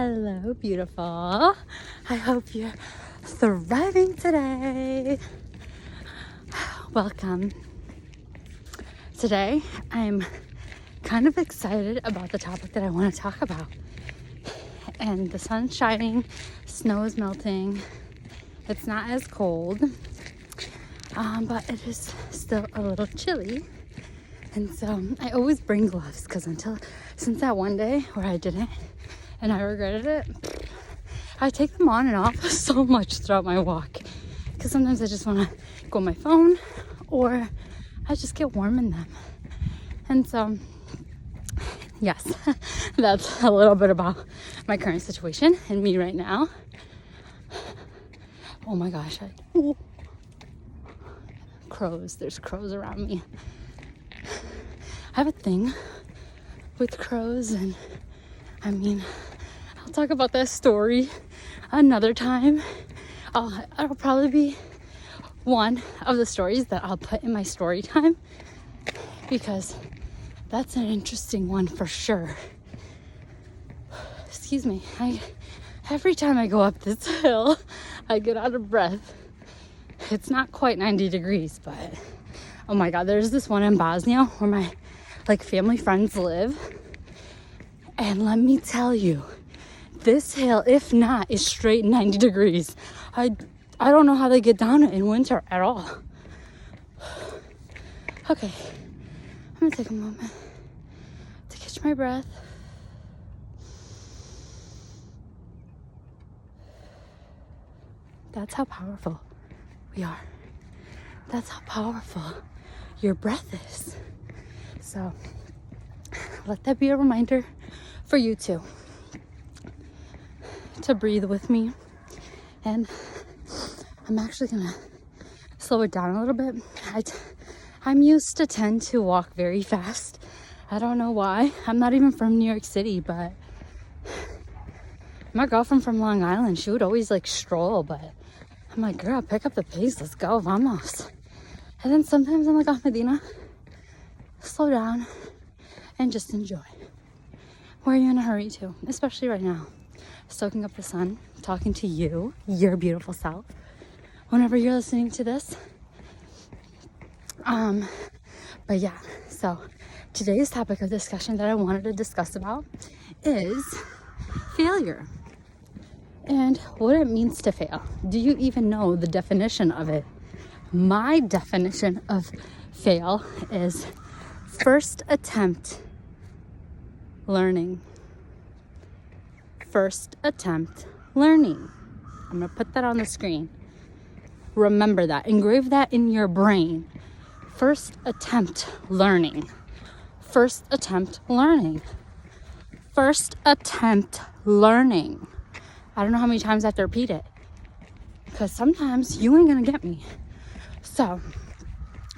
Hello, beautiful. I hope you're thriving today. Welcome. Today, I'm kind of excited about the topic that I want to talk about. And the sun's shining, snow is melting. It's not as cold, but it is still a little chilly. And so I always bring gloves because since that one day where I didn't and I regretted it, I take them on and off so much throughout my walk because sometimes I just want to go on my phone or I just get warm in them. And so, yes, that's a little bit about my current situation and me right now. Oh my gosh, crows, there's crows around me. I have a thing with crows, and I mean, I'll talk about that story another time. It'll probably be one of the stories that I'll put in my story time because that's an interesting one for sure. Excuse me. Every time I go up this hill, I get out of breath. It's not quite 90 degrees, but oh my God, there's this one in Bosnia where my family friends live. And let me tell you, this hill, if not, is straight 90 degrees. I don't know how they get down it in winter at all. Okay, I'm gonna take a moment to catch my breath. That's how powerful we are. That's how powerful your breath is. So let that be a reminder for you too, to breathe with me. And I'm actually gonna slow it down a little bit. I'm used to tend to walk very fast. I don't know why. I'm not even from New York City, but my girlfriend from Long Island, she would always stroll, but I'm like, girl, pick up the pace, let's go, vamos. And then sometimes I'm like, oh, Medina, slow down and just enjoy. Where are you in a hurry to? Especially right now. Soaking up the sun, talking to you, your beautiful self. Whenever you're listening to this. But yeah, so today's topic of discussion that I wanted to discuss about is failure. And what it means to fail. Do you even know the definition of it? My definition of fail is first attempt learning. First attempt learning. I'm going to put that on the screen. Remember that. Engrave that in your brain. First attempt learning. First attempt learning. First attempt learning. I don't know how many times I have to repeat it because sometimes you ain't going to get me. So,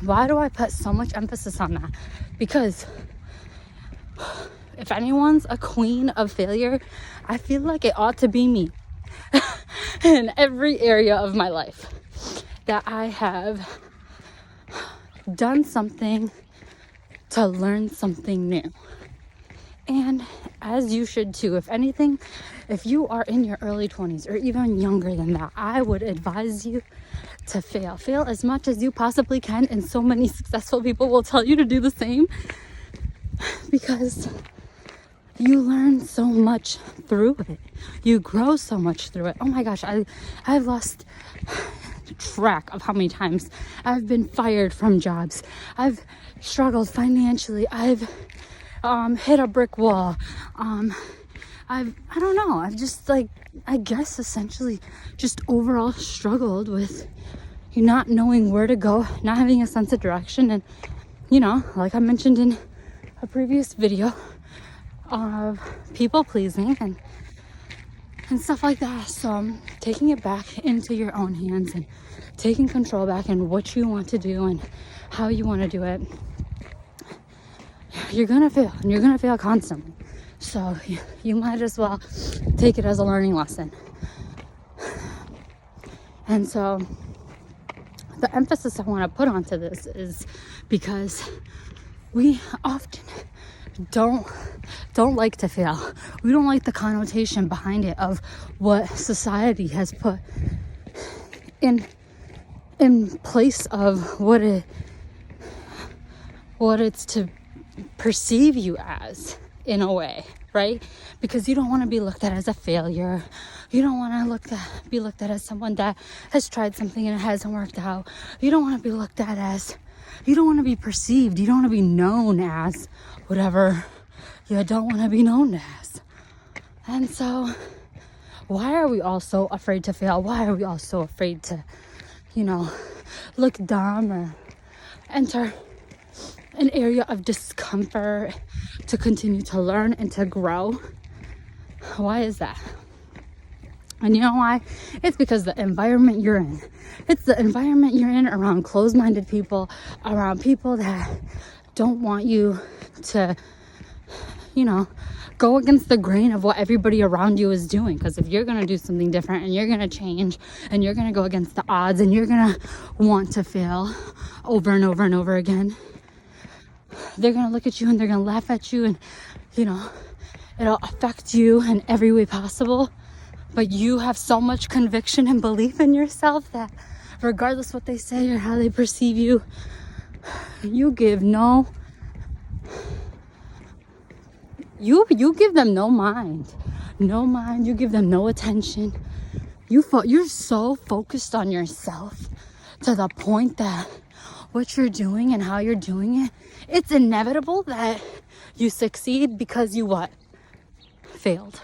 why do I put so much emphasis on that? Because if anyone's a queen of failure, I feel like it ought to be me in every area of my life. That I have done something to learn something new. And as you should too. If anything, if you are in your early 20s or even younger than that, I would advise you to fail. Fail as much as you possibly can. And so many successful people will tell you to do the same because you learn so much through it. You grow so much through it. Oh my gosh, I've lost track of how many times I've been fired from jobs. I've struggled financially. I've hit a brick wall. I don't know. I've just I guess essentially just overall struggled with not knowing where to go, not having a sense of direction. And, like I mentioned in a previous video, of people pleasing and stuff like that. So taking it back into your own hands and taking control back and what you want to do and how you want to do it. You're gonna fail, and you're gonna fail constantly. So you might as well take it as a learning lesson. And so the emphasis I want to put onto this is because we often don't don't like to fail. We don't like the connotation behind it of what society has put in place of what it's to perceive you as, in a way, right? Because you don't want to be looked at as a failure. You don't want to be looked at as someone that has tried something and it hasn't worked out. You don't want to be looked at as, you don't want to be perceived. You don't want to be known as whatever you don't want to be known as. And so why are we all so afraid to fail? Why are we all so afraid to, look dumb or enter an area of discomfort to continue to learn and to grow? Why is that? And you know why? It's because the environment you're in. It's the environment you're in around closed-minded people, around people that don't want you to, go against the grain of what everybody around you is doing. Because if you're going to do something different and you're going to change and you're going to go against the odds and you're going to want to fail over and over and over again, they're going to look at you and they're going to laugh at you, and, it'll affect you in every way possible. But you have so much conviction and belief in yourself that regardless what they say or how they perceive you, you give you give them no mind, you give them no attention. You're so focused on yourself to the point that what you're doing and how you're doing it, it's inevitable that you succeed because you what? Failed.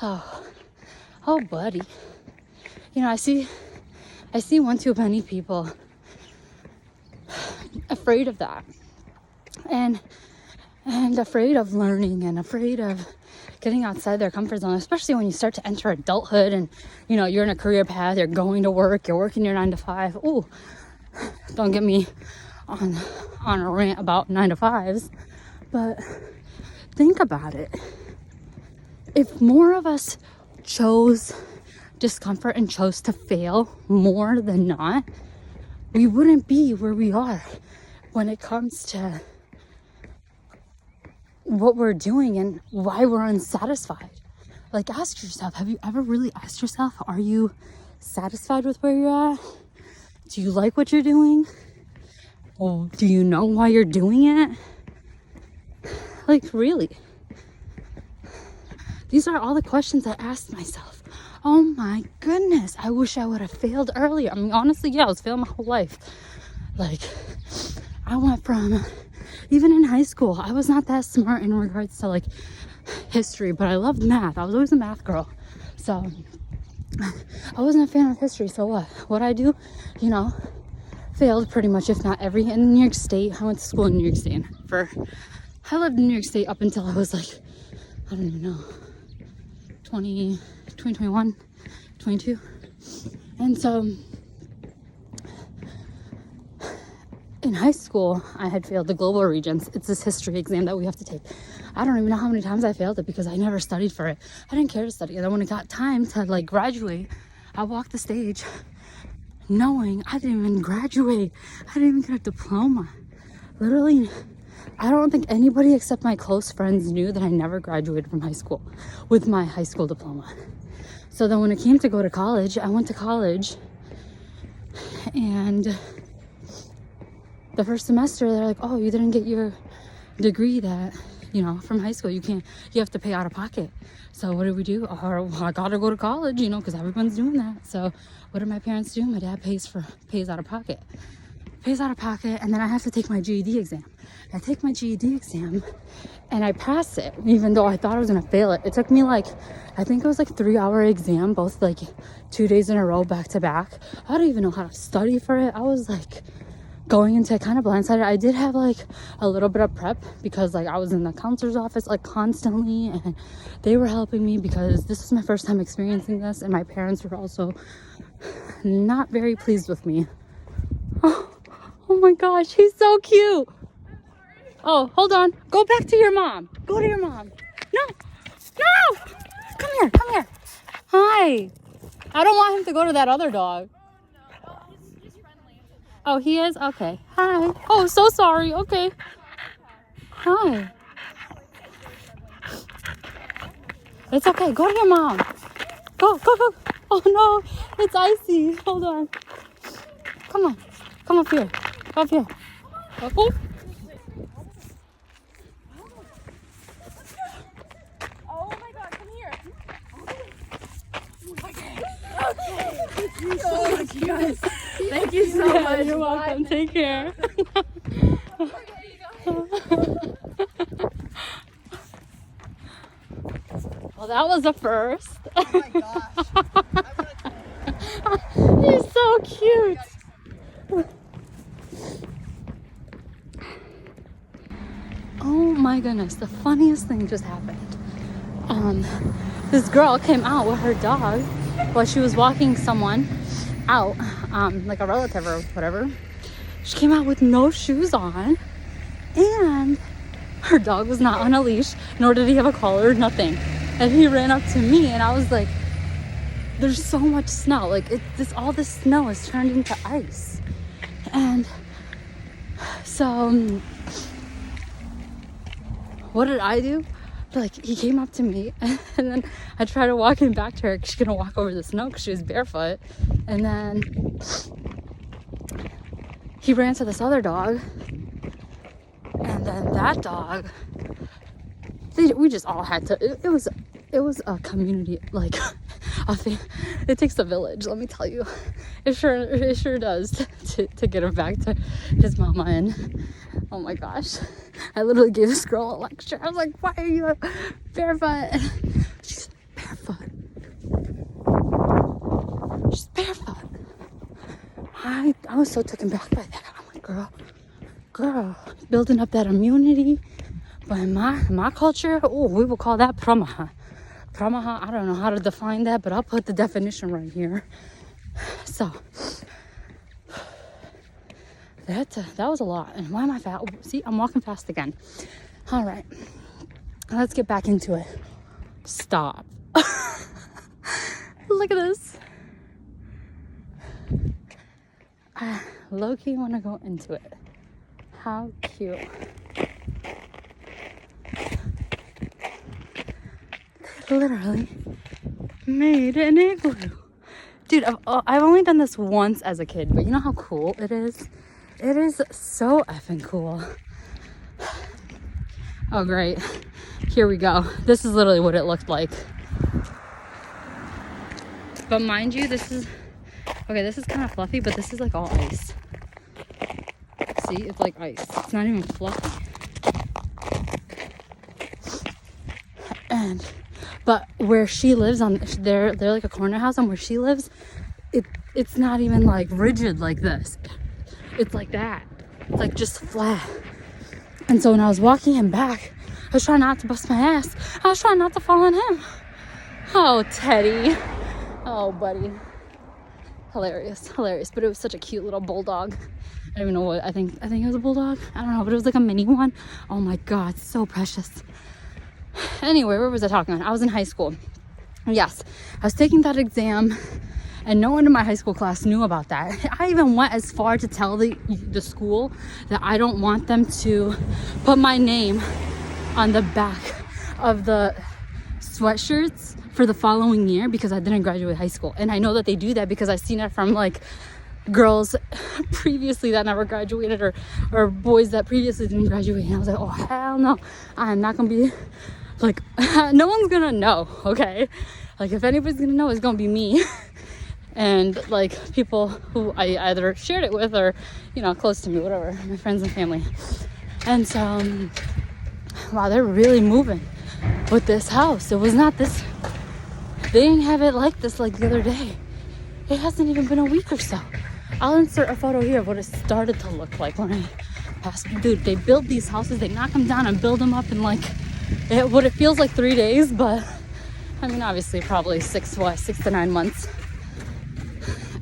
Oh, buddy. I see one too many people afraid of that, and afraid of learning, and afraid of getting outside their comfort zone, especially when you start to enter adulthood and you're in a career path, you're going to work, you're working your 9 to 5. Ooh, don't get me on a rant about 9 to 5s, but think about it. If more of us chose discomfort and chose to fail more than not, we wouldn't be where we are when it comes to what we're doing and why we're unsatisfied. Like, ask yourself, have you ever really asked yourself, are you satisfied with where you're at? Do you like what you're doing? Or do you know why you're doing it? Like, really? These are all the questions I asked myself. Oh my goodness, I wish I would have failed earlier. I mean, honestly, yeah, I was failing my whole life. Like, I went from, even in high school, I was not that smart in regards to like history, but I loved math. I was always a math girl. So I wasn't a fan of history. So what I do, failed pretty much, if not every, in New York State. I went to school in New York State I lived in New York State up until I was like, I don't even know, 21, 22. And so in high school, I had failed the global regents. It's this history exam that we have to take. I don't even know how many times I failed it because I never studied for it. I didn't care to study. And then when it got time to like graduate, I walked the stage knowing I didn't even graduate. I didn't even get a diploma. Literally, I don't think anybody except my close friends knew that I never graduated from high school with my high school diploma. So then when it came to go to college, I went to college, and the first semester they're like, oh, you didn't get your degree that, from high school, you have to pay out of pocket. So what do we do? Oh, I gotta go to college, because everyone's doing that. So what do my parents do? My dad pays out of pocket. And then I have to take my GED exam. I take my GED exam and I pass it, even though I thought I was gonna fail it. It took me I think it was 3-hour exam, both 2 days in a row, back to back. I don't even know how to study for it. I was going into it kind of blindsided. I did have a little bit of prep because I was in the counselor's office constantly, and they were helping me because this was my first time experiencing this, and my parents were also not very pleased with me. Oh my gosh, he's so cute. Oh, hold on. Go back to your mom. Go to your mom. No. Come here. Hi. I don't want him to go to that other dog. No, he's friendly. Oh, he is? Okay. Hi. Oh, so sorry. Okay. Hi. It's okay. Go to your mom. Go, go, go. Oh no, it's icy. Hold on. Come on. Come up here. Up here. Oh. Oh my god, come here. Thank you so much, guys. Thank you so much. You're welcome. Take care. Well, that was a first. Oh my gosh. He's so cute. Oh my goodness, the funniest thing just happened. This girl came out with her dog while she was walking someone out, like a relative or whatever. She came out with no shoes on, and her dog was not on a leash, nor did he have a collar, nothing. And he ran up to me, and I was like, there's so much snow. Like, all this snow has turned into ice. And so, what did I do? Like, he came up to me, and then I tried to walk him back to her because she's gonna walk over the snow because she was barefoot. And then he ran to this other dog, and then that dog, we just all had to. It was a community, like a thing. It takes a village, let me tell you. It sure does to get him back to his mama. And oh my gosh, I literally gave this girl a lecture. I was like, why are you barefoot? She's barefoot. She's barefoot. I was so taken back by that. I'm like, girl, building up that immunity. But in my culture, we will call that pramaha. Pramaha, I don't know how to define that, but I'll put the definition right here. So that was a lot. And why am I fast? See, I'm walking fast again. All right, let's get back into it. Stop. Look at this. I low-key want to go into it. How cute. They literally made an igloo. Dude, I've only done this once as a kid, but you know how cool it is? It is so effing cool. Oh, great. Here we go. This is literally what it looked like. But mind you, this is kind of fluffy, but this is like all ice. See, it's like ice. It's not even fluffy. But where she lives they're like a corner house, and where she lives, it's not even like rigid like this. It's like that. It's like just flat. And so when I was walking him back, I was trying not to bust my ass. I was trying not to fall on him. Oh, Teddy. Oh, buddy. Hilarious. But it was such a cute little bulldog. I don't even know what, I think it was a bulldog. I don't know, but it was like a mini one. Oh my God, so precious. Anyway, where was I talking about? I was in high school. Yes, I was taking that exam, and no one in my high school class knew about that. I even went as far to tell the school that I don't want them to put my name on the back of the sweatshirts for the following year because I didn't graduate high school. And I know that they do that because I've seen it from like girls previously that never graduated, or boys that previously didn't graduate. And I was like, oh hell no, I'm not gonna be like, no one's gonna know, okay? Like, if anybody's gonna know, it's gonna be me. And like people who I either shared it with, or close to me, whatever, my friends and family. And so wow, they're really moving with this house. It was not this, they didn't have it like this like the other day. It hasn't even been a week or so. I'll insert a photo here of what it started to look like when I passed. Dude, they build these houses, they knock them down and build them up in like what it feels like 3 days, but I mean obviously probably 6 to 9 months.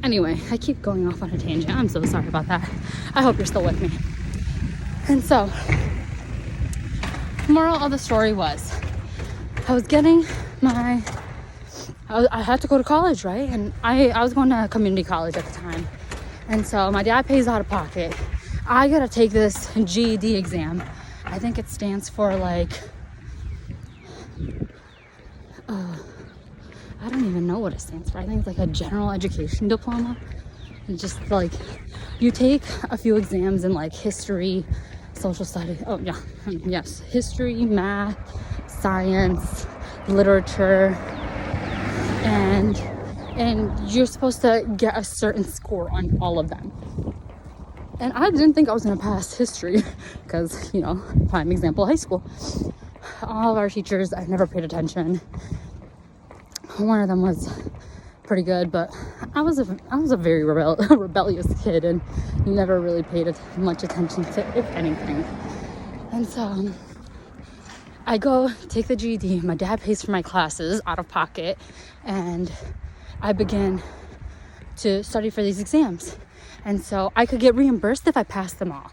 Anyway, I keep going off on a tangent. I'm so sorry about that. I hope you're still with me. And so, moral of the story was, I was getting I had to go to college, right? And I was going to community college at the time. And so my dad pays out of pocket. I gotta take this GED exam. I think it stands for like I don't even know what it stands for. I think it's like a general education diploma. And just like you take a few exams in like history, social studies. Oh yeah, yes, history, math, science, literature, and you're supposed to get a certain score on all of them. And I didn't think I was gonna pass history because, you know, prime example, high school. All of our teachers, I never paid attention. One of them was pretty good, but I was a very rebellious kid and never really paid much attention to, if anything. And so I go take the GED. My dad pays for my classes out of pocket, and I begin to study for these exams. And so I could get reimbursed if I passed them all.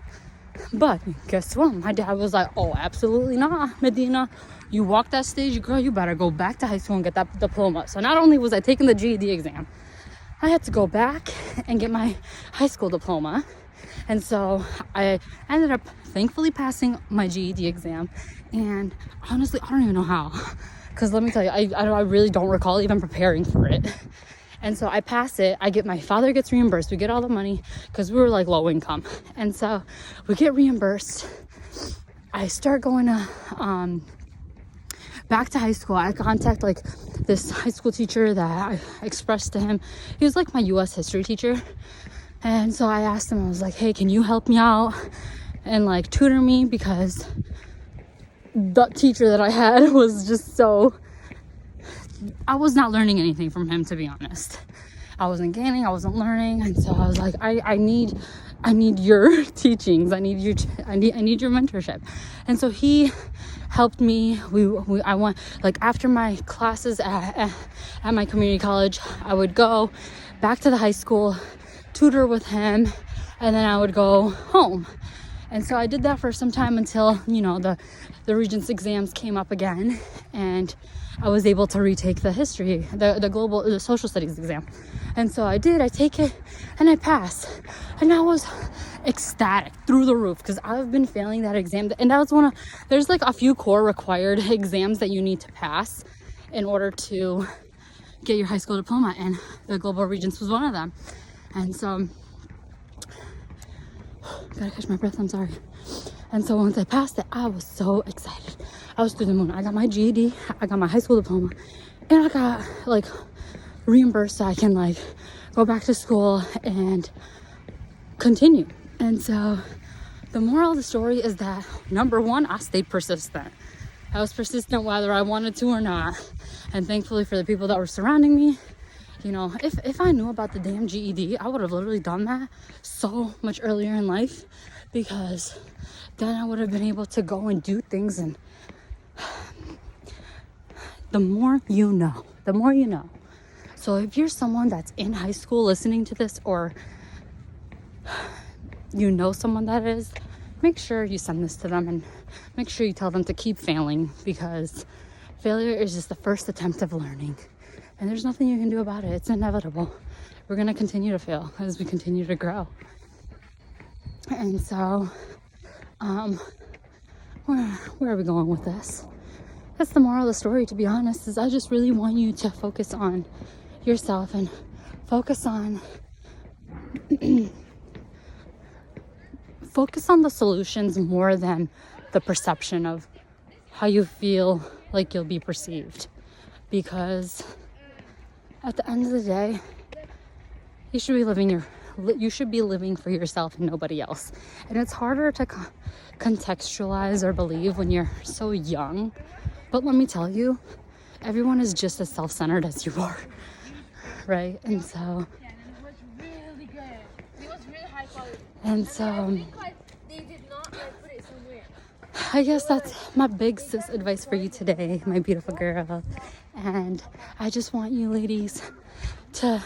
But guess what? My dad was like, oh, absolutely not, Medina. You walk that stage, girl, you better go back to high school and get that diploma. So not only was I taking the GED exam, I had to go back and get my high school diploma. And so I ended up thankfully passing my GED exam. And honestly, I don't even know how. Because let me tell you, I really don't recall even preparing for it. And so I pass it. My father gets reimbursed. We get all the money because we were like low income. And so we get reimbursed. I start going to back to high school. I contact like this high school teacher that I expressed to him. He was like my US history teacher. And so I asked him, I was like, hey, can you help me out and like tutor me? Because the teacher that I had was just so, I was not learning anything from him, to be honest. I wasn't gaining, I wasn't learning. And so I was like, I need your teachings. I need your mentorship. And so he helped me. I went, like, after my classes at my community college, I would go back to the high school, tutor with him, and then I would go home. And so I did that for some time until, you know, the Regents exams came up again, and I was able to retake the history, the social studies exam. And so I take it, and I pass. And I was ecstatic through the roof because I've been failing that exam. And that was there's like a few core required exams that you need to pass in order to get your high school diploma. And the Global Regents was one of them. And so, gotta catch my breath, I'm sorry. And so once I passed it, I was so excited. I was through the moon. I got my GED, I got my high school diploma, and I got like reimbursed so I can like go back to school and continue. And so the moral of the story is that, number one, I stayed persistent. I was persistent whether I wanted to or not. And thankfully for the people that were surrounding me, you know, if I knew about the damn GED, I would have literally done that so much earlier in life, because then I would have been able to go and do things. And the more you know, the more you know. So if you're someone that's in high school listening to this, or you know someone that is, make sure you send this to them and make sure you tell them to keep failing, because failure is just the first attempt of learning. And there's nothing you can do about it. It's inevitable. We're going to continue to fail as we continue to grow. And so, where are we going with this? That's the moral of the story, to be honest, is I just really want you to focus on yourself and focus on the solutions more than the perception of how you feel like you'll be perceived. Because at the end of the day, you should be living for yourself and nobody else. And it's harder to contextualize or believe when you're so young. But let me tell you, everyone is just as self-centered as you are, right? And so, Yeah, and it was really good. It was really high quality. and so, They did not like put it somewhere. I guess that's my big sis advice for you today, my beautiful girl. And I just want you ladies to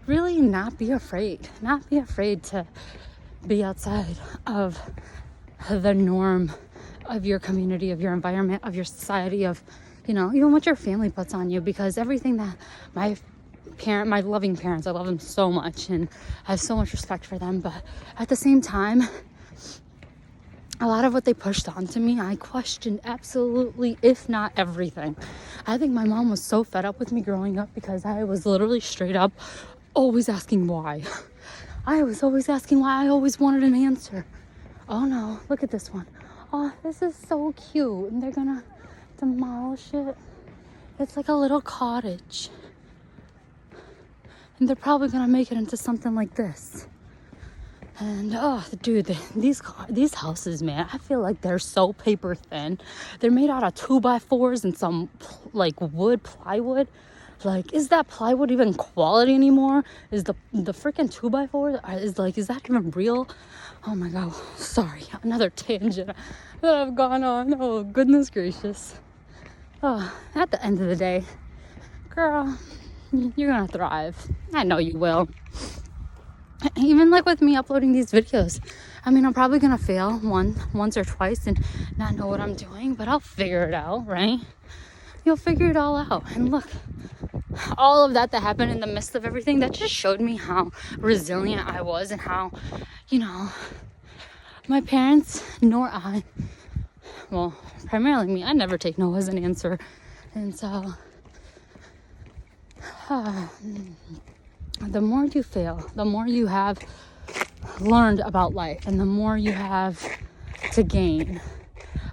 really not be afraid to be outside of the norm of your community, of your environment, of your society, of, you know, even what your family puts on you. Because everything that my loving parents, I love them so much and I have so much respect for them, but at the same time, a lot of what they pushed onto me, I questioned absolutely, if not everything. I think my mom was so fed up with me growing up because I was literally straight up always asking why. I was always asking why. I always wanted an answer. Oh no, look at this one. Oh, this is so cute. And they're gonna demolish it. It's like a little cottage. And they're probably gonna make it into something like this. And oh, dude, these houses, man, I feel like they're so paper thin. They're made out of 2x4s and some like wood, plywood. Like, is that plywood even quality anymore? Is the freaking 2x4 is that even real? Oh my god, sorry, another tangent that I've gone on. Oh goodness gracious. Oh, at the end of the day, girl, you're gonna thrive. I know you will. Even like with me uploading these videos, I mean, I'm probably gonna fail once or twice and not know what I'm doing, but I'll figure it out, right? You'll figure it all out. And look, all of that happened in the midst of everything, that just showed me how resilient I was and how, you know, my parents nor I, well, primarily me, I never take no as an answer. And so the more you fail, the more you have learned about life and the more you have to gain.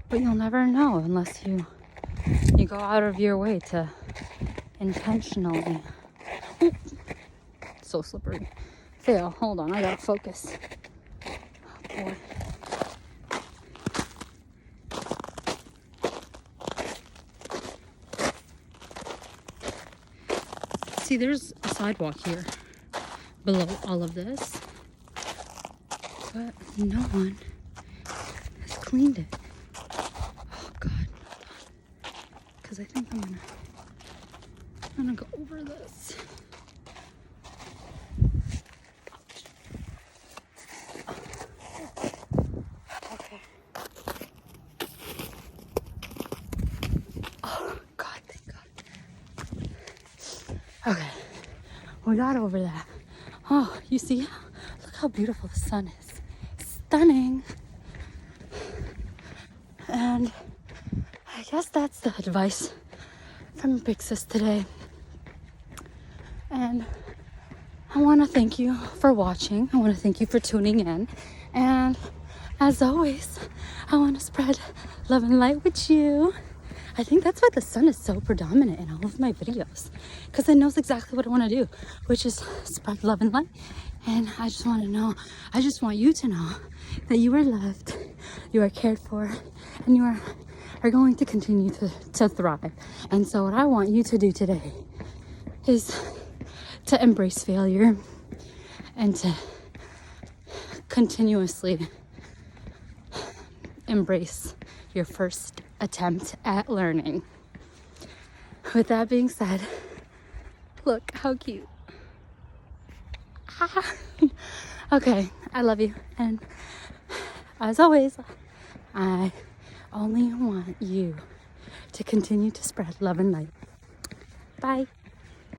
But you'll never know unless you go out of your way to intentionally, so slippery, fail. Hold on, I gotta focus. Oh boy. See, there's a sidewalk here below all of this, but no one has cleaned it. Oh god, because I think I'm gonna go over this. Okay. Oh god, thank god. Okay, we got over that. Oh, you see, look how beautiful the sun is. Stunning. And I guess that's the advice from Big Sis today. And I want to thank you for watching. I want to thank you for tuning in. And as always, I want to spread love and light with you. I think that's why the sun is so predominant in all of my videos, because it knows exactly what I want to do, which is spread love and light. And I just want you to know that you are loved, you are cared for, and you are going to continue to thrive. And so what I want you to do today is to embrace failure and to continuously embrace your first attempt at learning. With that being said, look how cute. Okay, I love you, and as always, I only want you to continue to spread love and light. Bye.